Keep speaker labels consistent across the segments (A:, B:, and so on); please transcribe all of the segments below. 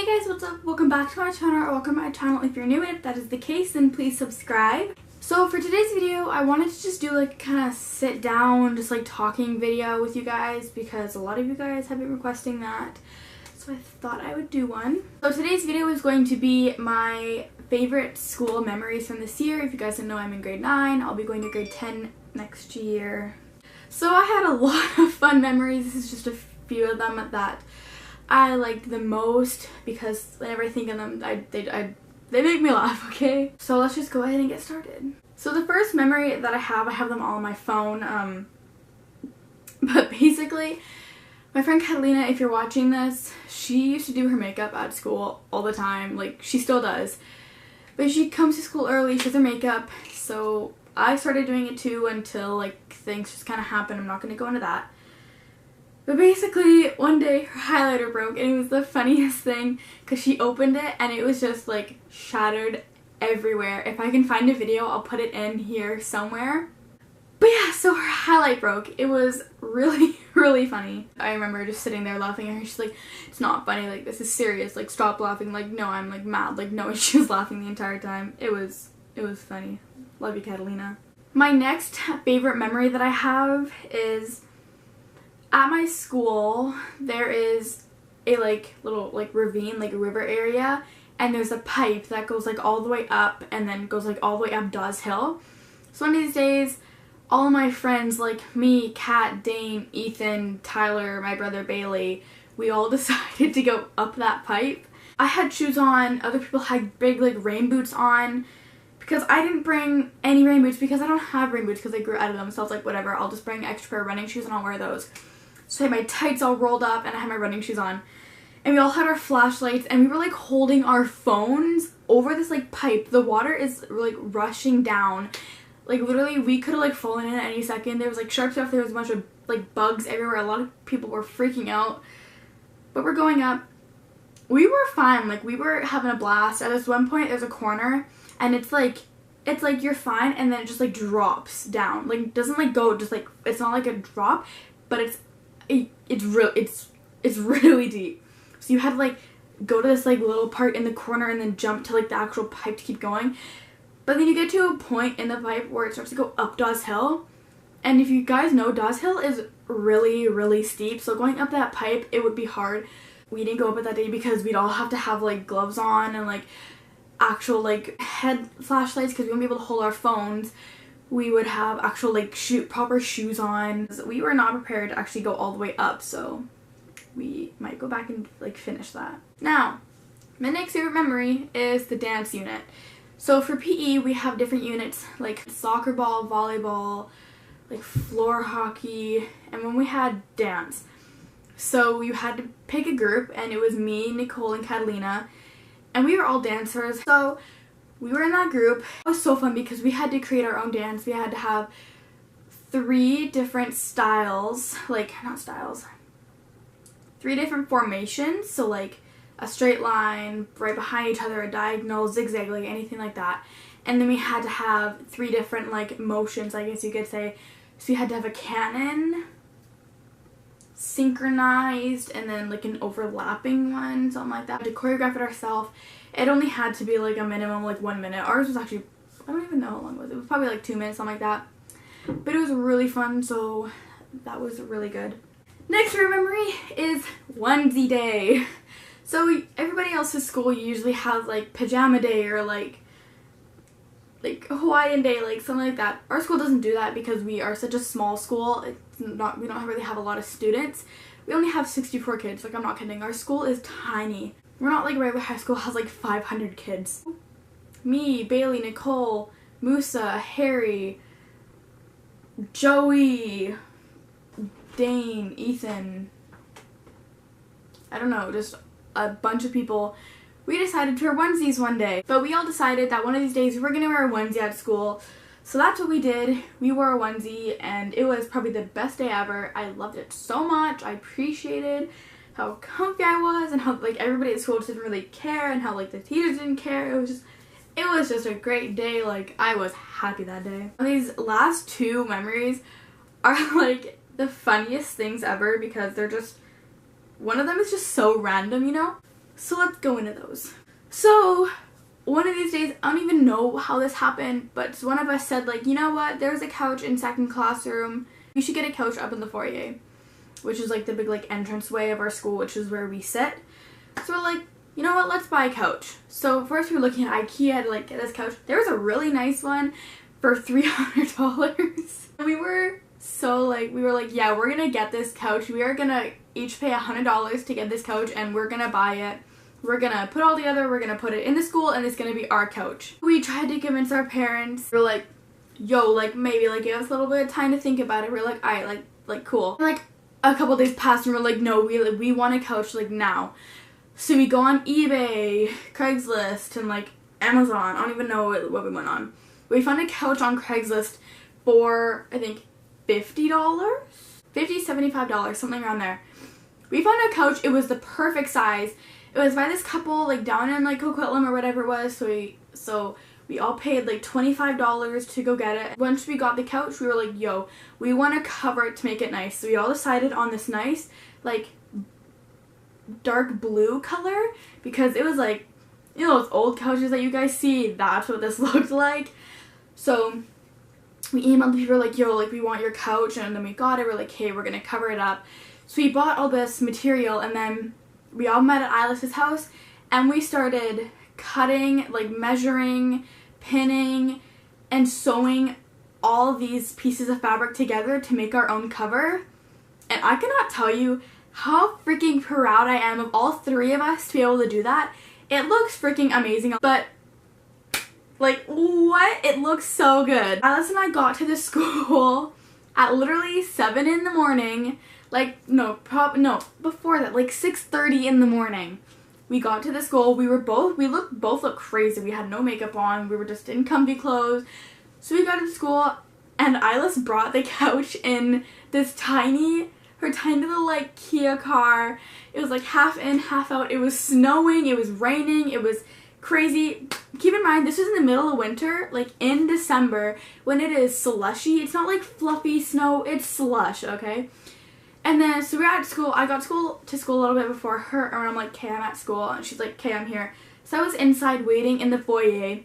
A: Hey guys, what's up? Welcome back to my channel, or welcome to my channel if you're new. If that is the case, then please subscribe. So for today's video, I wanted to just do like kind of sit down, just like talking video with you guys because a lot of you guys have been requesting that. So I thought I would do one. So today's video is going to be my favorite school memories from this year. If you guys didn't know, I'm in grade 9. I'll be going to grade 10 next year. So I had a lot of fun memories. This is just a few of them that I liked the most because whenever I think of them, they make me laugh, okay? So let's just go ahead and get started. So the first memory that I have them all on my phone, but basically, my friend Catalina, if you're watching this, she used to do her makeup at school all the time, like she still does, but she comes to school early, she does her makeup, so I started doing it too until like things just kind of happened. I'm not going to go into that. But basically, one day her highlighter broke and it was the funniest thing because she opened it and it was just like shattered everywhere. If I can find a video, I'll put it in here somewhere. But yeah, so her highlight broke. It was really, really funny. I remember just sitting there laughing at her. She's like, it's not funny, like this is serious, like stop laughing. Like, no, I'm like mad. Like, no, and she was laughing the entire time. It was funny. Love you, Catalina. My next favorite memory that I have is at my school. There is a like little like ravine, like a river area, and there's a pipe that goes like all the way up and then goes like all the way up Dawes Hill. So one of these days, all of my friends like me, Kat, Dane, Ethan, Tyler, my brother Bailey, we all decided to go up that pipe. I had shoes on, other people had big like rain boots on. Because I didn't bring any rain boots because I don't have rain boots because I grew out of them, so I was like, whatever, I'll just bring an extra pair of running shoes and I'll wear those. So I had my tights all rolled up and I had my running shoes on. And we all had our flashlights and we were like holding our phones over this like pipe. The water is like rushing down. Like literally we could have like fallen in at any second. There was like sharp stuff, there was a bunch of like bugs everywhere. A lot of people were freaking out. But we're going up. We were fine, like we were having a blast. At this one point there's a corner and it's like you're fine and then it just like drops down. Like doesn't like go, just like it's not like a drop, but it's really deep. So you had to like go to this like little part in the corner and then jump to like the actual pipe to keep going. But then you get to a point in the pipe where it starts to go up Dawes Hill. And if you guys know, Dawes Hill is really, really steep. So going up that pipe, it would be hard. We didn't go up it that day because we'd all have to have like gloves on and like actual like head flashlights because we wouldn't be able to hold our phones. We would have actual like proper shoes on. We were not prepared to actually go all the way up, so we might go back and like finish that. Now, my next favorite memory is the dance unit. So for PE, we have different units like soccer ball, volleyball, like floor hockey, and when we had dance. So you had to pick a group and it was me, Nicole, and Catalina, and we were all dancers. So we were in that group. It was so fun because we had to create our own dance. We had to have 3 different styles, like, not styles, 3 different formations. So like a straight line, right behind each other, a diagonal, zigzag, like anything like that. And then we had to have 3 different like motions, I guess you could say. So you had to have a cannon, synchronized, and then like an overlapping one, something like that. To choreograph it ourselves. It only had to be like a minimum like 1 minute. Ours was actually, I don't even know how long it was. It was probably like 2 minutes, something like that. But it was really fun, so that was really good. Next favorite memory is onesie day. So everybody else's school usually has like pajama day or like Hawaiian day, like something like that. Our school doesn't do that because we are such a small school. We don't really have a lot of students. We only have 64 kids. Like, I'm not kidding. Our school is tiny. We're not like regular high school has like 500 kids. Me, Bailey, Nicole, Musa, Harry, Joey, Dane, Ethan, I don't know, just a bunch of people. We decided to wear onesies one day. But we all decided that one of these days we were going to wear a onesie at school. So that's what we did. We wore a onesie and it was probably the best day ever. I loved it so much. I appreciated how comfy I was and how like everybody at school just didn't really care and how like the teachers didn't care. It was just a great day. Like, I was happy that day. These last 2 memories are like the funniest things ever because they're just, one of them is just so random, you know? So let's go into those. So one of these days, I don't even know how this happened, but one of us said, like, you know what, there's a couch in second classroom. You should get a couch up in the foyer, which is like the big like entrance way of our school, which is where we sit. So we're like, you know what, let's buy a couch. So first we were looking at IKEA to like get this couch. There was a really nice one for $300. We were like, yeah, we're gonna get this couch. We are gonna each pay $100 to get this couch, and we're gonna buy it. We're gonna put it all together, we're gonna put it in the school, and it's gonna be our couch. We tried to convince our parents. We're like, yo, like, maybe, like, give us a little bit of time to think about it. We're like, alright, like, cool. And, like, a couple days passed, and we're like, no, we want a couch, like, now. So we go on eBay, Craigslist, and, like, Amazon. I don't even know what we went on. We found a couch on Craigslist for, I think, $50? $50, $75, something around there. We found a couch. It was the perfect size. It was by this couple, like, down in, like, Coquitlam or whatever it was. So we all paid, like, $25 to go get it. Once we got the couch, we were like, yo, we want to cover it to make it nice. So we all decided on this nice, like, dark blue color, because it was, like, you know those old couches that you guys see? That's what this looked like. So we emailed the people, like, yo, like, we want your couch, and then we got it. We're like, hey, we're gonna cover it up. So we bought all this material, and then we all met at Eilish's house, and we started cutting, like, measuring, pinning, and sewing all these pieces of fabric together to make our own cover. And I cannot tell you how freaking proud I am of all three of us to be able to do that. It looks freaking amazing, but, like, what? It looks so good. Alice and I got to the school at literally 7 in the morning. Like, no, before that, like 6:30 in the morning. We got to the school. We both looked crazy. We had no makeup on. We were just in comfy clothes. So we got to the school, and Eilish brought the couch in this her tiny little, like, Kia car. It was like half in, half out. It was snowing. It was raining. It was crazy. Keep in mind, this was in the middle of winter, like in December, when it is slushy. It's not like fluffy snow. It's slush, okay? And then, so we're at school. I got to school a little bit before her, and I'm like, okay, I'm at school. And she's like, okay, I'm here. So I was inside waiting in the foyer.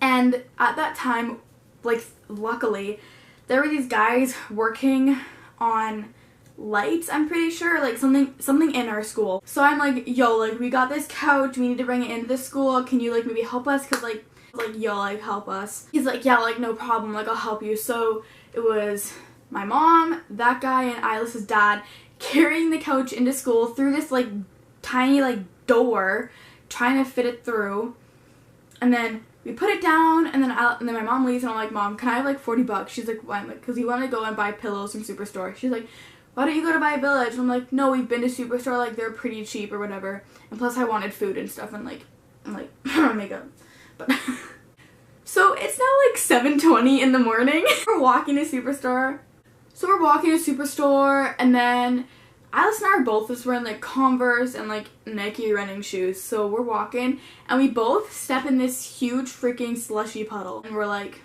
A: And at that time, like, luckily, there were these guys working on lights, I'm pretty sure, like something in our school. So I'm like, yo, like, we got this couch. We need to bring it into the school. Can you, like, maybe help us? Because, like, yo, like, help us. He's like, yeah, like, no problem. Like, I'll help you. So it was my mom, that guy, and Eilish's dad carrying the couch into school through this, like, tiny, like, door, trying to fit it through. And then we put it down, and then my mom leaves, and I'm like, Mom, can I have, like, $40? She's like, why? Because we want to go and buy pillows from Superstore. She's like, why don't you go to Buy Village? And I'm like, no, we've been to Superstore, like, they're pretty cheap or whatever. And plus I wanted food and stuff, and, like, I'm like, makeup. But so it's now, like, 7:20 in the morning. We're walking to Superstore. So we're walking to Superstore, and then Alice and I are both just wearing, like, Converse and, like, Nike running shoes. So we're walking, and we both step in this huge freaking slushy puddle. And we're like,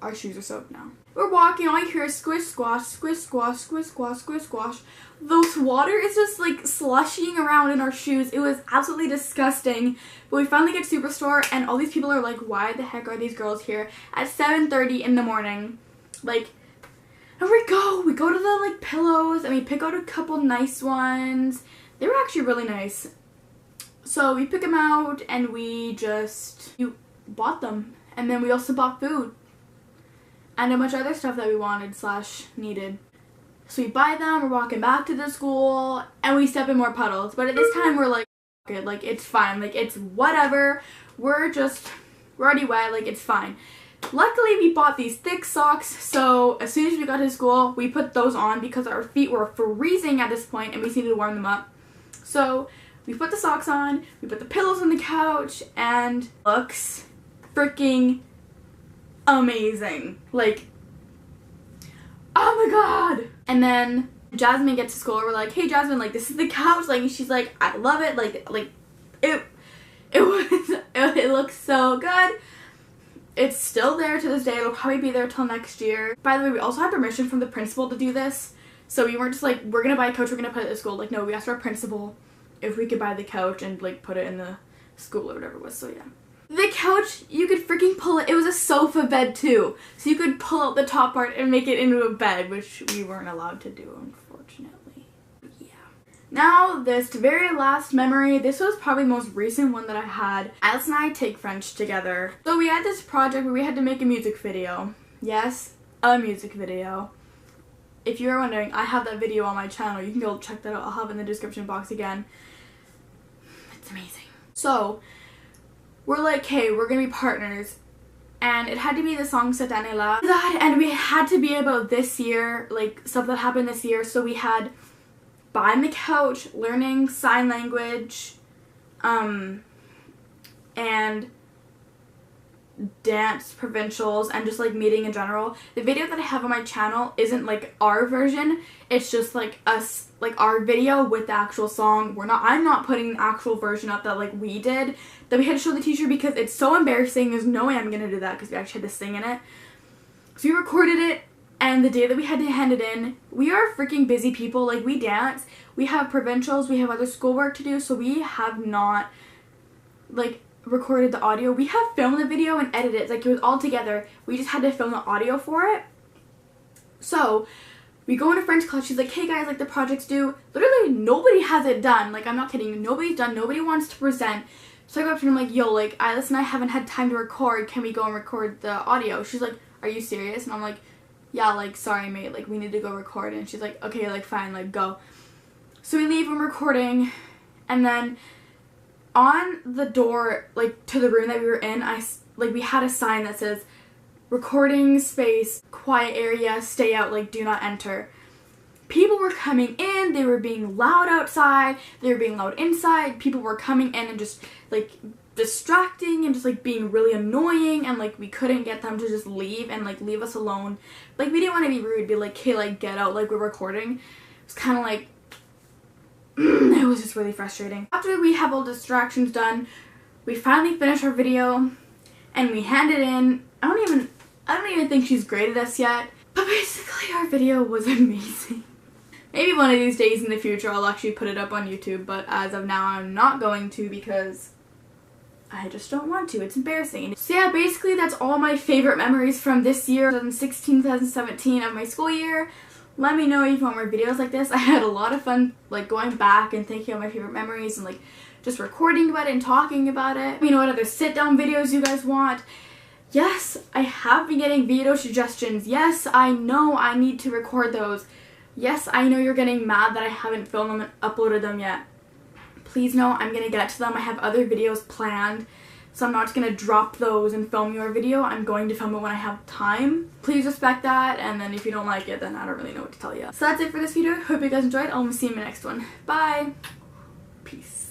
A: our shoes are soaked now. We're walking, all you hear is squish, squash, squish, squash, squish, squash, squish, squash. The water is just, like, slushying around in our shoes. It was absolutely disgusting. But we finally get to Superstore, and all these people are like, why the heck are these girls here at 7:30 in the morning? Like, and we go to the, like, pillows, and we pick out a couple nice ones. They were actually really nice. So we pick them out, and we bought them. And then we also bought food and a bunch of other stuff that we wanted / needed. So we buy them, we're walking back to the school, and we step in more puddles. But at this time, we're like, okay, like, it's fine. Like, it's whatever. We're already wet. Like, it's fine. Luckily, we bought these thick socks, so as soon as we got to school, we put those on because our feet were freezing at this point, and we needed to warm them up. So we put the socks on, we put the pillows on the couch, and looks freaking amazing. Like, oh my god. And then Jasmine gets to school, we're like, hey Jasmine, like, this is the couch, like, and she's like, I love it, like it looks so good. It's still there to this day. It'll probably be there till next year. By the way, we also have permission from the principal to do this, So we weren't just like, we're gonna buy a couch, we're gonna put it at the school. Like, no, we asked our principal if we could buy the couch and like put it in the school or whatever it was. So yeah. The couch, you could freaking pull it. It was a sofa bed too. So you could pull out the top part and make it into a bed, which we weren't allowed to do, unfortunately. Yeah. Now, this very last memory, this was probably the most recent one that I had. Alice and I take French together. So we had this project where we had to make a music video. Yes, a music video. If you're wondering, I have that video on my channel. You can go check that out. I'll have it in the description box again. It's amazing. So, we're like, hey, we're gonna be partners. And it had to be the song Cette année-là. And we had to be about this year, like stuff that happened this year. So we had buying the couch, learning sign language, and dance provincials, and just like meeting in general. The video that I have on my channel isn't like our version, it's just like us, like our video with the actual song. I'm not putting the actual version up that like we did, that we had to show the teacher, because it's so embarrassing. There's no way I'm gonna do that because we actually had to sing in it. So we recorded it, and the day that we had to hand it in, we are freaking busy people. Like, we dance, we have provincials, we have other schoolwork to do, so we have not like recorded the audio. We have filmed the video and edited it, like it was all together. We just had to film the audio for it. So we go into French class, she's like, hey guys, like the project's due. Literally nobody has it done, like I'm not kidding, nobody's done, nobody wants to present. So I go up to her and I'm like, yo, like Alice and I haven't had time to record, can we go and record the audio? She's like, are you serious? And I'm like, yeah, like sorry mate, like we need to go record. And she's like, okay, like fine, like go. So we leave, I'm recording, and then on the door, like to the room that we were in, we had a sign that says recording space, quiet area, stay out, like do not enter. People were coming in, they were being loud outside, they were being loud inside, people were coming in and just like distracting and just like being really annoying, and like we couldn't get them to just leave and like leave us alone. Like we didn't want to be rude, be like, hey, like get out, like we're recording. It was kind of like it was just really frustrating. After we have all distractions done, we finally finish our video and we hand it in. I don't even think she's graded us yet, but basically our video was amazing. Maybe one of these days in the future I'll actually put it up on YouTube, but as of now I'm not going to because I just don't want to. It's embarrassing. So yeah, basically that's all my favorite memories from this year, 2016, 2017 of my school year. Let me know if you want more videos like this. I had a lot of fun like going back and thinking of my favorite memories and like just recording about it and talking about it. Let me know what other sit down videos you guys want. Yes, I have been getting video suggestions. Yes, I know I need to record those. Yes, I know you're getting mad that I haven't filmed them and uploaded them yet. Please know I'm gonna get to them. I have other videos planned. So I'm not just gonna drop those and film your video. I'm going to film it when I have time. Please respect that, and then if you don't like it, then I don't really know what to tell you. So that's it for this video. Hope you guys enjoyed. I'll see you in my next one. Bye! Peace.